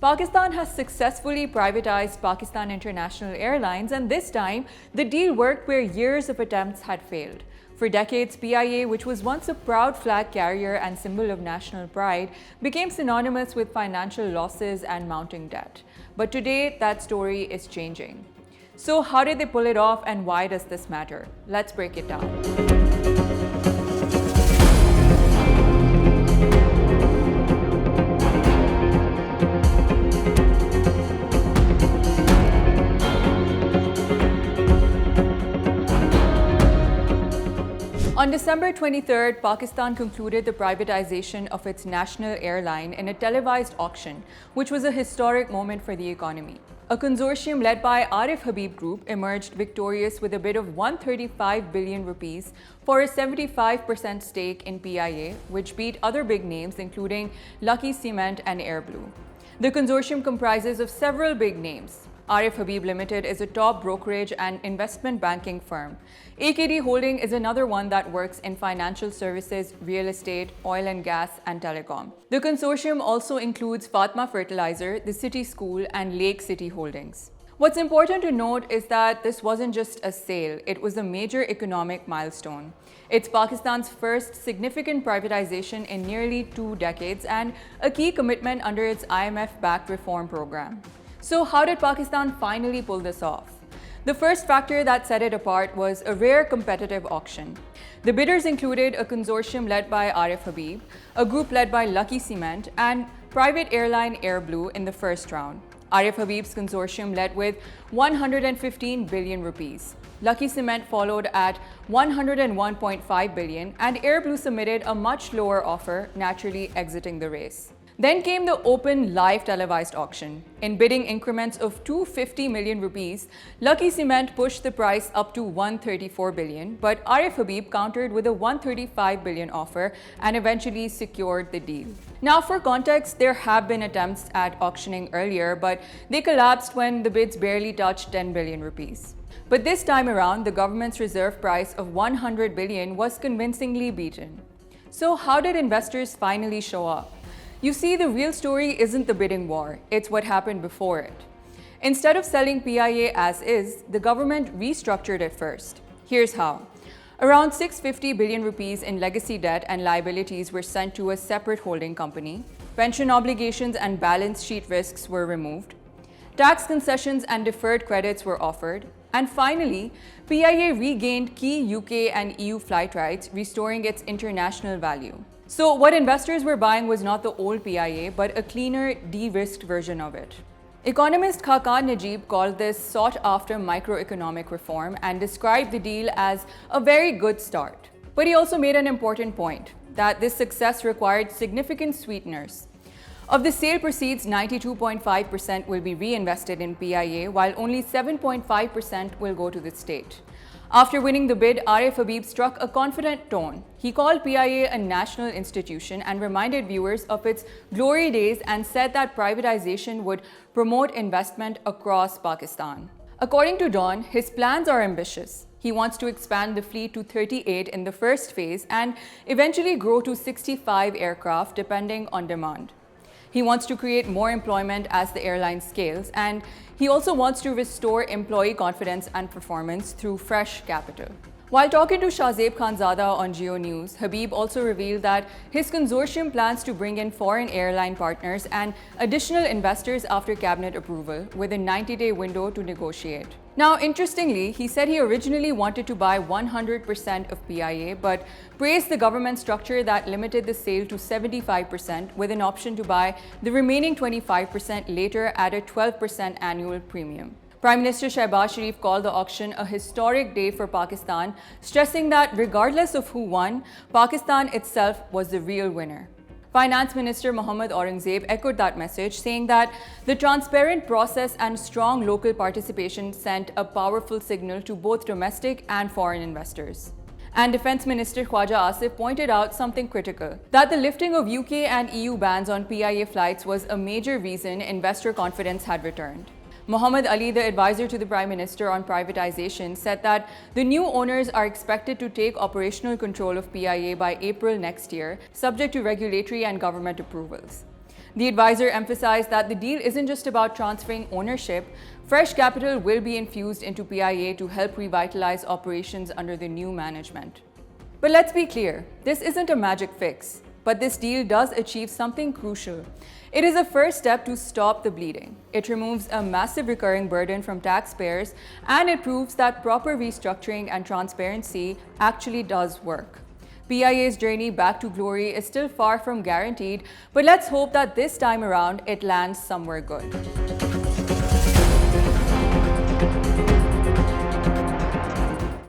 Pakistan has successfully privatized Pakistan International Airlines, and this time, the deal worked where years of attempts had failed. For decades, PIA, which was once a proud flag carrier and symbol of national pride, became synonymous with financial losses and mounting debt. But today, that story is changing. So how did they pull it off, and why does this matter? Let's break it down. On December 23rd, Pakistan concluded the privatization of its national airline in a televised auction, which was a historic moment for the economy. A consortium led by Arif Habib Group emerged victorious with a bid of 135 billion rupees for a 75% stake in PIA, which beat other big names including Lucky Cement and Airblue. The consortium comprises of several big names. Arif Habib Limited is a top brokerage and investment banking firm. AKD Holding is another one that works in financial services, real estate, oil and gas, and telecom. The consortium also includes Fatma Fertilizer, the City School, and Lake City Holdings. What's important to note is that this wasn't just a sale, it was a major economic milestone. It's Pakistan's first significant privatization in nearly 2 decades and a key commitment under its IMF-backed reform program. So how did Pakistan finally pull this off? The first factor that set it apart was a rare competitive auction. The bidders included a consortium led by Arif Habib, a group led by Lucky Cement, and private airline Airblue in the first round. Arif Habib's consortium led with 115 billion rupees. Lucky Cement followed at 101.5 billion, and Airblue submitted a much lower offer, naturally exiting the race. Then came the open, live televised auction. In bidding increments of 250 million rupees, Lucky Cement pushed the price up to 134 billion, but Arif Habib countered with a 135 billion offer and eventually secured the deal. Now, for context, there have been attempts at auctioning earlier, but they collapsed when the bids barely touched 10 billion rupees. But this time around, the government's reserve price of 100 billion was convincingly beaten. So how did investors finally show up? You see, the real story isn't the bidding war, it's what happened before it. Instead of selling PIA as is, the government restructured it first. Here's how. Around 650 billion rupees in legacy debt and liabilities were sent to a separate holding company. Pension obligations and balance sheet risks were removed. Tax concessions and deferred credits were offered. And finally, PIA regained key UK and EU flight rights, restoring its international value. So what investors were buying was not the old PIA, but a cleaner, de-risked version of it. Economist Khaqan Najib called this sought-after microeconomic reform and described the deal as a very good start. But he also made an important point, that this success required significant sweeteners. Of the sale proceeds, 92.5% will be reinvested in PIA, while only 7.5% will go to the state. After winning the bid, Arif Habib struck a confident tone. He called PIA a national institution and reminded viewers of its glory days and said that privatization would promote investment across Pakistan. According to Dawn, his plans are ambitious. He wants to expand the fleet to 38 in the first phase and eventually grow to 65 aircraft depending on demand. He wants to create more employment as the airline scales, and he also wants to restore employee confidence and performance through fresh capital. While talking to Shahzeb Khanzada on Geo News, Habib also revealed that his consortium plans to bring in foreign airline partners and additional investors after cabinet approval, with a 90-day window to negotiate. Now, interestingly, he said he originally wanted to buy 100% of PIA, but praised the government structure that limited the sale to 75% with an option to buy the remaining 25% later at a 12% annual premium. Prime Minister Shehbaz Sharif called the auction a historic day for Pakistan, stressing that regardless of who won, Pakistan itself was the real winner. Finance Minister Mohammad Aurangzeb echoed that message, saying that the transparent process and strong local participation sent a powerful signal to both domestic and foreign investors. And Defence Minister Khwaja Asif pointed out something critical, that the lifting of UK and EU bans on PIA flights was a major reason investor confidence had returned. Muhammad Ali, the advisor to the Prime Minister on privatization, said that the new owners are expected to take operational control of PIA by April next year, subject to regulatory and government approvals. The advisor emphasized that the deal isn't just about transferring ownership. Fresh capital will be infused into PIA to help revitalize operations under the new management. But let's be clear, this isn't a magic fix. But this deal does achieve something crucial. It is a first step to stop the bleeding. It removes a massive recurring burden from taxpayers, and it proves that proper restructuring and transparency actually does work. PIA's journey back to glory is still far from guaranteed, but let's hope that this time around it lands somewhere good.